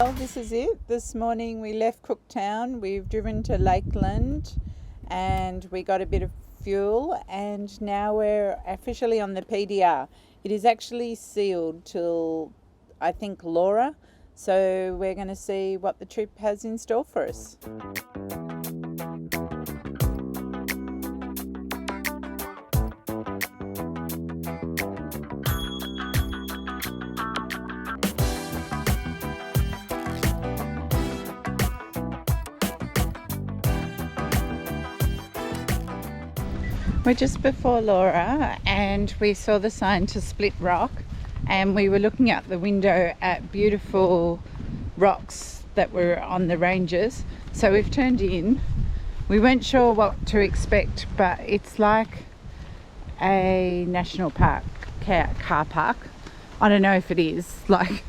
Well, this is it. This morning we left Cooktown, we've driven to Lakeland and we got a bit of fuel, and now we're officially on the PDR. It is actually sealed till, I think, Laura, so we're going to see what the trip has in store for us. We're just before Laura and we saw the sign to Split Rock, and we were looking out the window at beautiful rocks that were on the ranges. So we've turned in. We weren't sure what to expect, but it's like a national park car park. I don't know if it is. Like,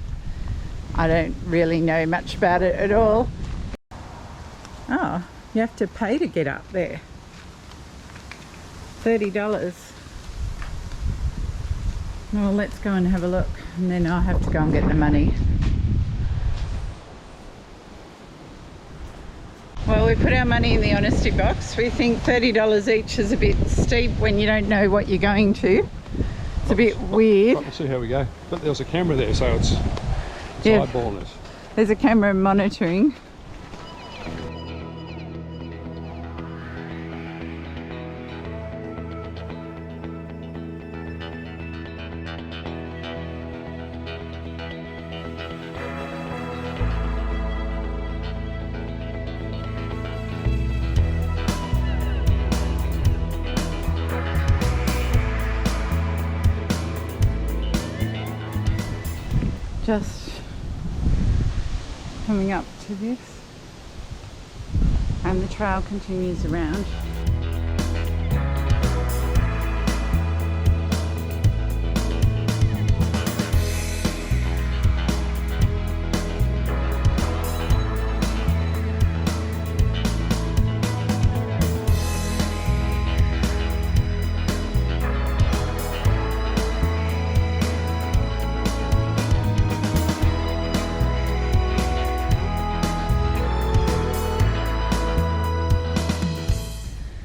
I don't really know much about it at all. Oh, you have to pay to get up there. $30. Well, let's go and have a look, and then I'll have to go and get the money. Well, we put our money in the honesty box. We think $30 each is a bit steep when you don't know what you're going to. It's a bit weird. We'll see how we go. But there's a camera there, so it's eyeballing us. There's a camera monitoring. Just coming up to this, and the trail continues around.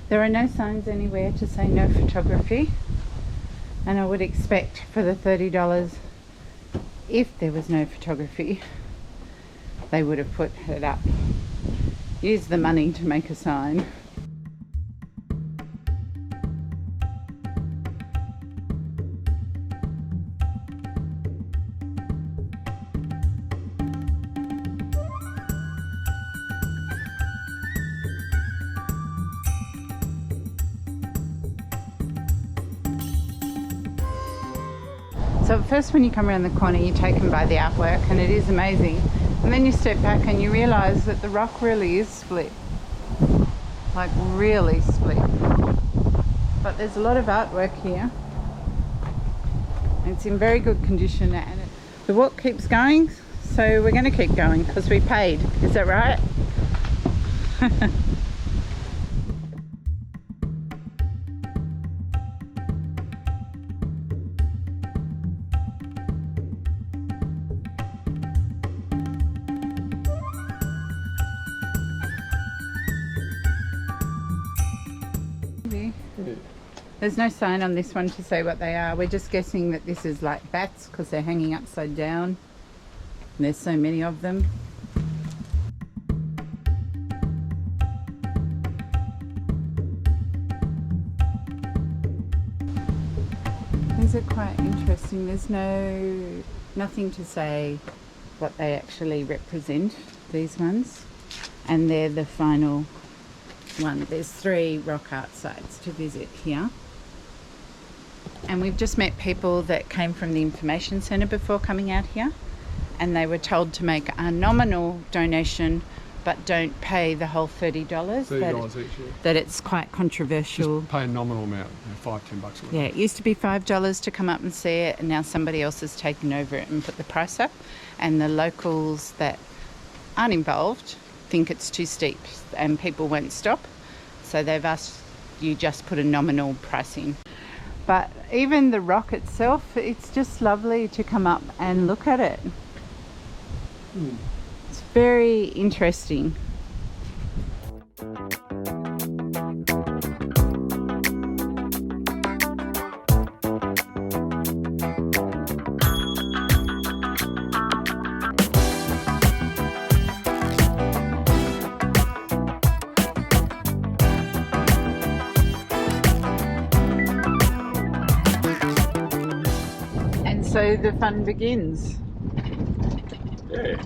There are no signs anywhere to say no photography, and I would expect for the $30, if there was no photography, they would have put it up. Use the money to make a sign. So at first when you come around the corner you're taken by the artwork, and it is amazing, and then you step back and you realise that the rock really is split, like really split. But there's a lot of artwork here, it's in very good condition, and the walk keeps going, so we're going to keep going because we paid. Is that right? There's no sign on this one to say what they are. We're just guessing that this is like bats because they're hanging upside down and there's so many of them. These are quite interesting. There's nothing to say what they actually represent, these ones, and they're the final one. There's 3 rock art sites to visit here. And we've just met people that came from the information centre before coming out here, and they were told to make a nominal donation but don't pay the whole $30. $30 each, yeah. That it's quite controversial. Just pay a nominal amount, $5-10 bucks. Yeah, it used to be $5 to come up and see it, and now somebody else has taken over it and put the price up, and the locals that aren't involved think it's too steep and people won't stop, so they've asked you just put a nominal price in. But even the rock itself, it's just lovely to come up and look at it. It's very interesting. So the fun begins. Yeah.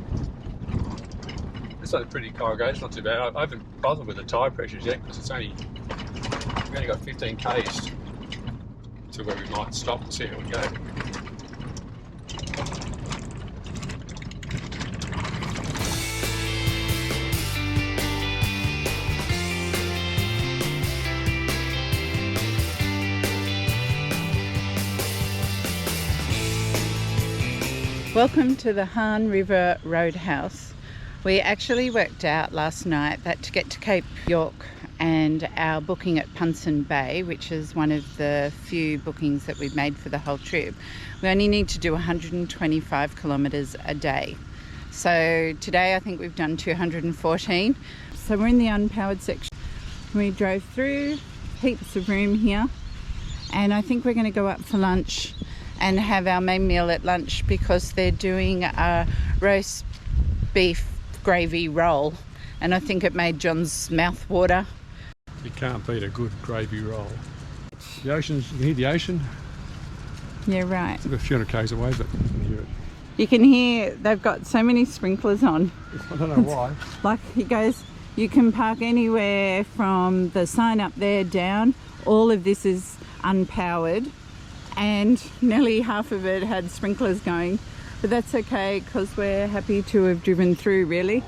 It's like pretty corrugated, not too bad. I haven't bothered with the tyre pressures yet because we've only got 15 k's to where we might stop and see how we go. Welcome to the Hann River Roadhouse. We actually worked out last night that to get to Cape York and our booking at Punson Bay, which is one of the few bookings that we've made for the whole trip, we only need to do 125 kilometres a day. So today I think we've done 214. So we're in the unpowered section. We drove through, heaps of room here, and I think we're going to go up for lunch and have our main meal at lunch because they're doing a roast beef gravy roll, and I think it made John's mouth water. You can't beat a good gravy roll. The ocean's, you can hear the ocean. Yeah, right. It's about a few hundred k's away, but you can hear it. You can hear they've got so many sprinklers on. I don't know why. Like he goes, you can park anywhere from the sign up there down. All of this is unpowered, and nearly half of it had sprinklers going, but that's okay because we're happy to have driven through, really.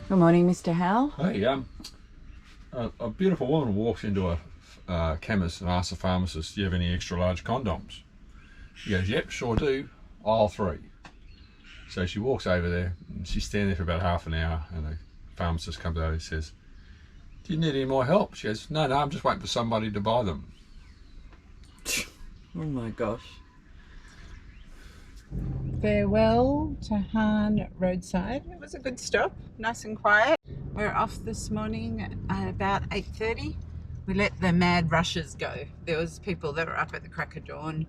Good morning, Mr. Howell. Hey, a beautiful woman walks into a chemist and asks the pharmacist, do you have any extra large condoms? He goes, yep, sure do, aisle 3. So she walks over there and she's standing there for about half an hour, and the pharmacist comes over and says, do you need any more help? She goes, no, I'm just waiting for somebody to buy them. Oh my gosh. Farewell to Hann roadside. It was a good stop, nice and quiet. We're off this morning at about 8:30. We let the mad rushes go. There was people that were up at the crack of dawn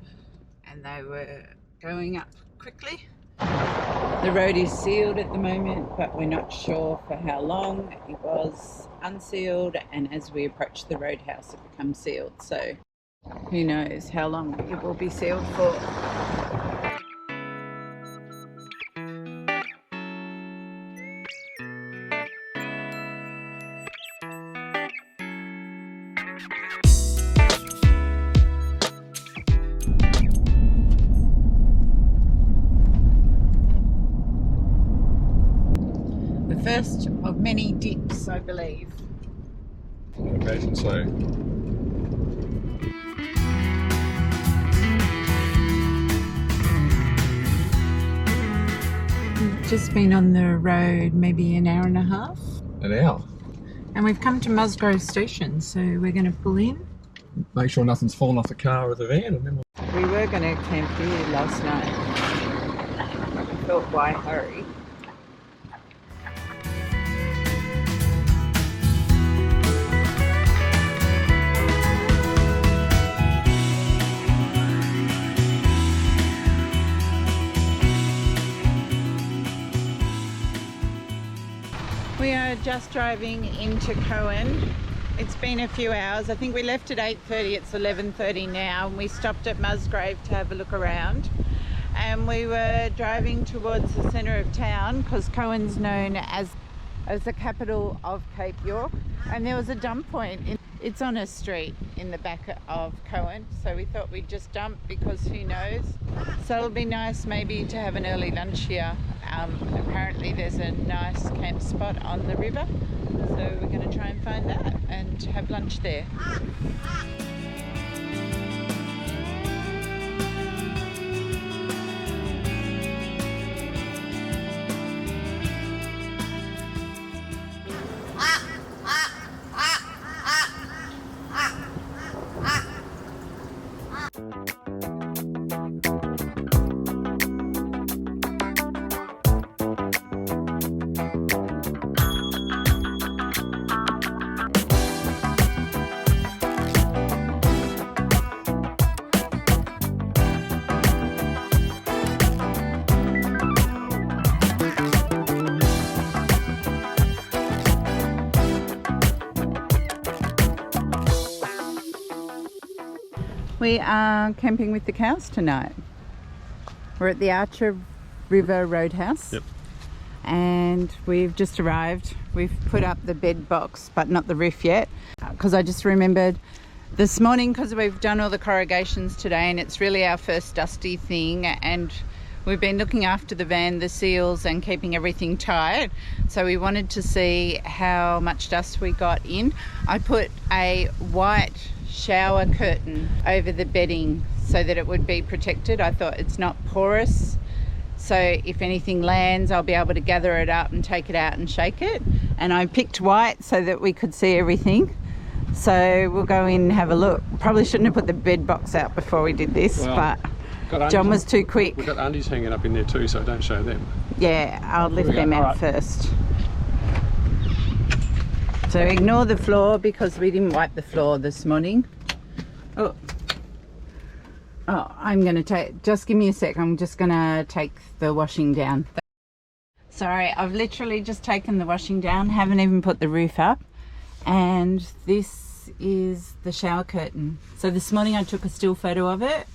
and they were going up quickly. The road is sealed at the moment, but we're not sure for how long. It was unsealed, and as we approach the roadhouse it becomes sealed, so who knows how long it will be sealed for. First of many dips, I believe. I imagine so. We've just been on the road maybe an hour and a half. An hour? And we've come to Musgrove Station, so we're going to pull in. Make sure nothing's fallen off the car or the van, and then We were going to camp here last night, but we thought, why hurry? We are just driving into Coen. It's been a few hours. I think we left at 8:30, it's 11:30 now, and we stopped at Musgrave to have a look around. and we were driving towards the centre of town because Coen's known as the capital of Cape York, and there was a dump point. It's on a street in the back of Coen, so we thought we'd just dump because who knows. So it'll be nice maybe to have an early lunch here. Apparently there's a nice camp spot on the river, so we're going to try and find that and have lunch there. We are camping with the cows tonight. We're at the River Roadhouse. Yep. And we've just arrived. We've put up the bed box, but not the roof yet, because I just remembered this morning, because we've done all the corrugations today and it's really our first dusty thing, and we've been looking after the van, the seals, and keeping everything tight. So we wanted to see how much dust we got in. I put a white shower curtain over the bedding so that it would be protected. I thought it's not porous, so if anything lands I'll be able to gather it up and take it out and shake it. And I picked white so that we could see everything. So we'll go in and have a look. Probably shouldn't have put the bed box out before we did this, but John was too quick. We've got undies hanging up in there too, so don't show them. Yeah, I'll lift them out first. So ignore the floor because we didn't wipe the floor this morning. Oh, I'm going to just give me a sec. I'm just going to take the washing down. Sorry, I've literally just taken the washing down, haven't even put the roof up. And this is the shower curtain. So this morning I took a still photo of it,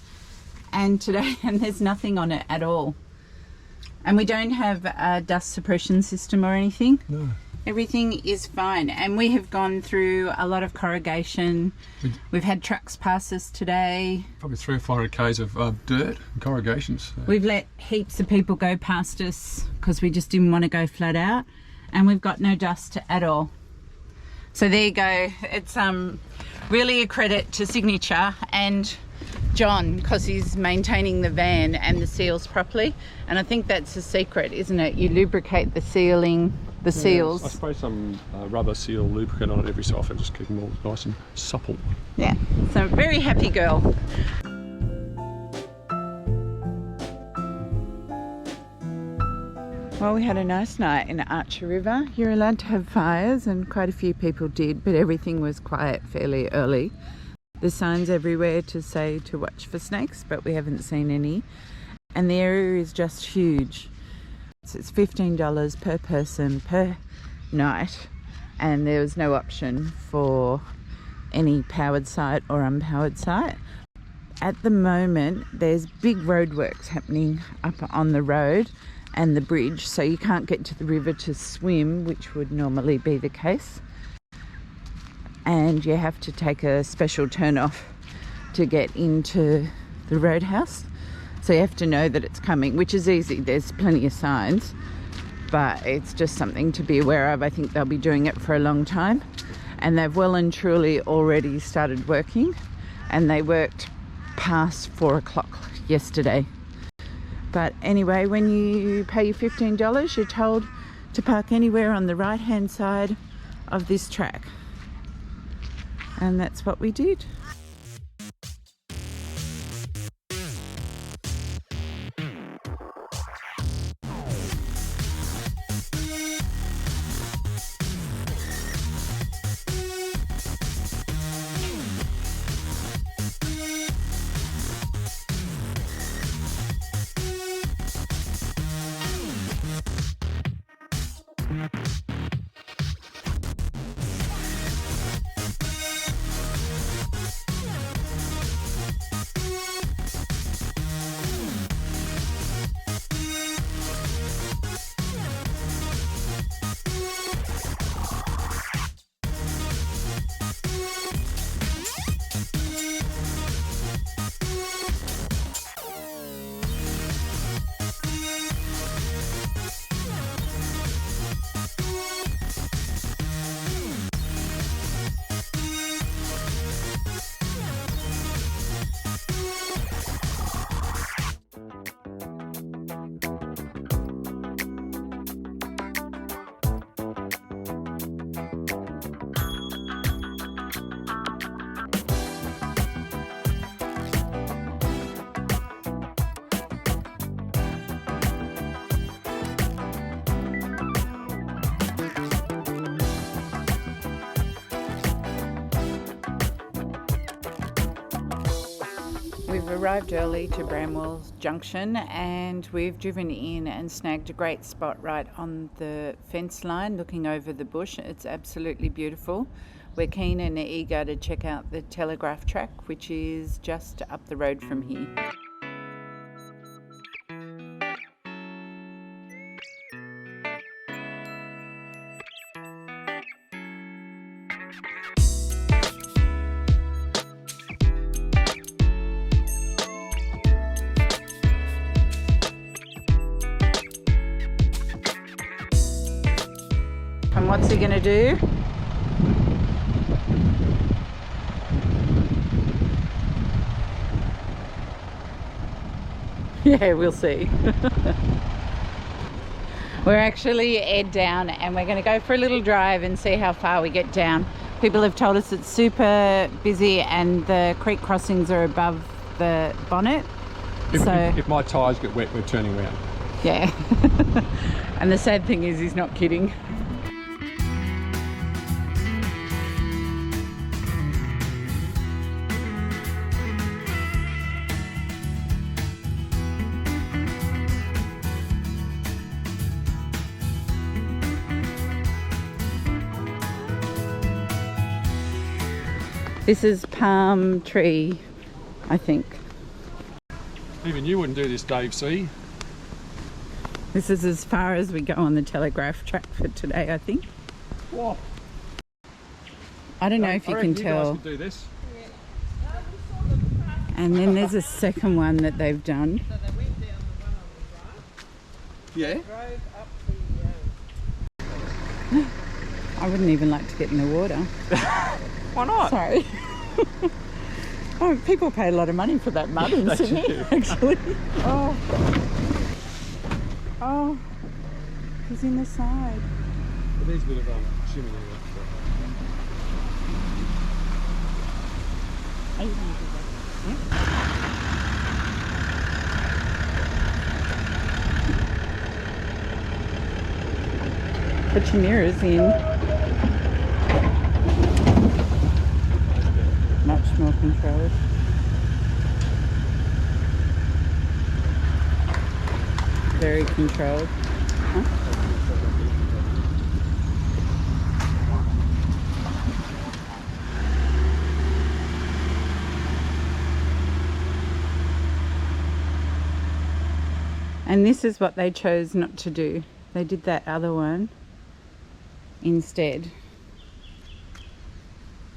and today, and there's nothing on it at all. And we don't have a dust suppression system or anything. No. Everything is fine, and we have gone through a lot of corrugation. We've had trucks pass us today. Probably 300 or 400 k's of dirt and corrugations. So. We've let heaps of people go past us because we just didn't want to go flat out, and we've got no dust at all. So there you go. It's really a credit to Signature and John, because he's maintaining the van and the seals properly, and I think that's the secret, isn't it? You lubricate the seals. I spray some rubber seal lubricant on it every so often, just keep them all nice and supple. Yeah, so very happy girl. Well, we had a nice night in Archer River. You're allowed to have fires, and quite a few people did, but everything was quiet fairly early. There's signs everywhere to say to watch for snakes, but we haven't seen any. And the area is just huge. It's $15 per person per night, and there was no option for any powered site or unpowered site. At the moment there's big roadworks happening up on the road and the bridge, so you can't get to the river to swim, which would normally be the case, and you have to take a special turn off to get into the Roadhouse. So you have to know that it's coming, which is easy. There's plenty of signs, but it's just something to be aware of. I think they'll be doing it for a long time, and they've well and truly already started working, and they worked past 4 o'clock yesterday. But anyway, when you pay your $15, you're told to park anywhere on the right hand side of this track, and that's what we did. We've arrived early to Bramwell Junction and we've driven in and snagged a great spot right on the fence line looking over the bush. It's absolutely beautiful. We're keen and eager to check out the Telegraph Track, which is just up the road from here. And what's he gonna do? Yeah, we'll see. We're actually head down and we're going to go for a little drive and see how far we get down. People have told us it's super busy and the creek crossings are above the bonnet. If my tyres get wet, we're turning around. Yeah. And the sad thing is he's not kidding. This is palm tree, I think. Even you wouldn't do this, Dave C. This is as far as we go on the Telegraph Track for today, I think. Whoa. I don't know if you can tell. You guys could do this. And then there's a second one that they've done. So they went down the one on the right, Yeah. drove up the... I wouldn't even like to get in the water. Why not? Sorry. Oh, people pay a lot of money for that mud in They Sydney, do. actually. Oh. Oh. He's in the side. It is a bit of shimmy there. Are you going to do that? Yeah. Put your mirrors in. Much more controlled. Very controlled. Huh? And this is what they chose not to do. They did that other one instead.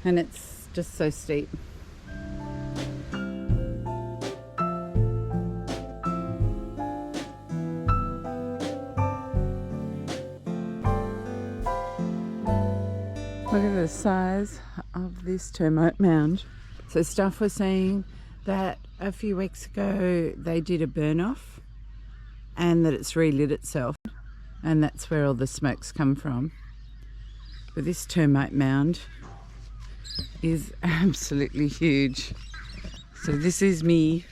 And it's just so steep. Look at the size of this termite mound. So Stuff was saying that a few weeks ago they did a burn off and that it's relit itself, and that's where all the smokes come from. But this termite mound is absolutely huge. So this is me,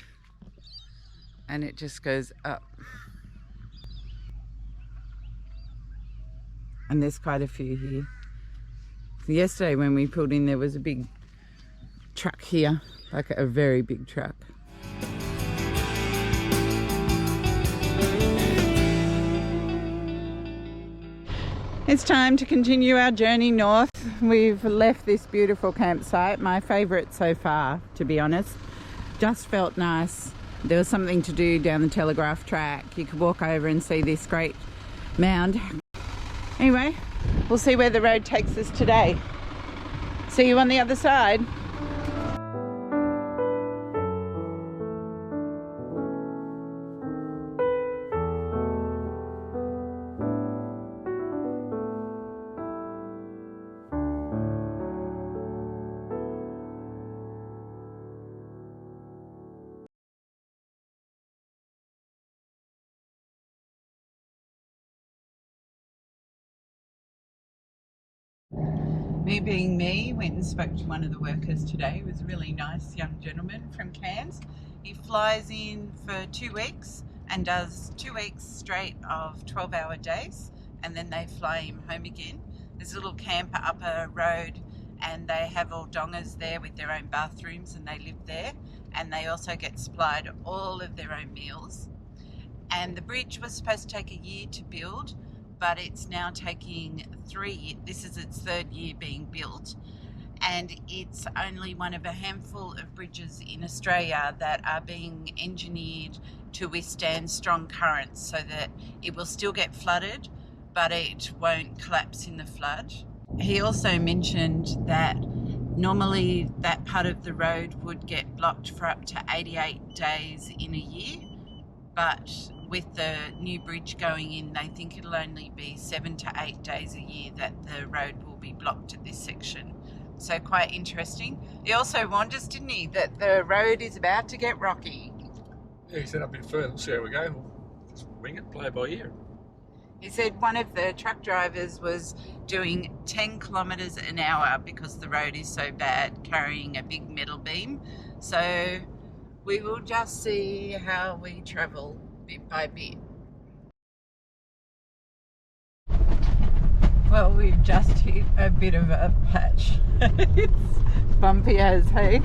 and it just goes up. And there's quite a few here. So yesterday when we pulled in, there was a big truck here, like a very big truck. It's time to continue our journey north. We've left this beautiful campsite, my favourite so far, to be honest. Just felt nice. There was something to do down the Telegraph Track. You could walk over and see this great mound. Anyway, we'll see where the road takes us today. See you on the other side. Me being me, went and spoke to one of the workers today. He was a really nice young gentleman from Cairns. He flies in for 2 weeks and does 2 weeks straight of 12-hour days, and then they fly him home again. There's a little camper up a road and they have all dongers there with their own bathrooms and they live there, and they also get supplied all of their own meals. And the bridge was supposed to take a year to build, but it's now taking 3 years. This is its 3rd year being built, and it's only one of a handful of bridges in Australia that are being engineered to withstand strong currents so that it will still get flooded, but it won't collapse in the flood. He also mentioned that normally that part of the road would get blocked for up to 88 days in a year, but with the new bridge going in, they think it'll only be 7 to 8 days a year that the road will be blocked at this section. So quite interesting. He also warned us, didn't he, that the road is about to get rocky. Yeah, he said a bit further, we'll see how we go. We'll just wing it, play it by ear. He said one of the truck drivers was doing 10 kilometres an hour because the road is so bad, carrying a big metal beam. So we will just see how we travel bit by bit. Well, we've just hit a bit of a patch. It's bumpy as, hey?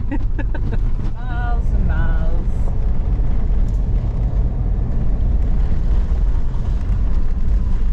Miles and miles.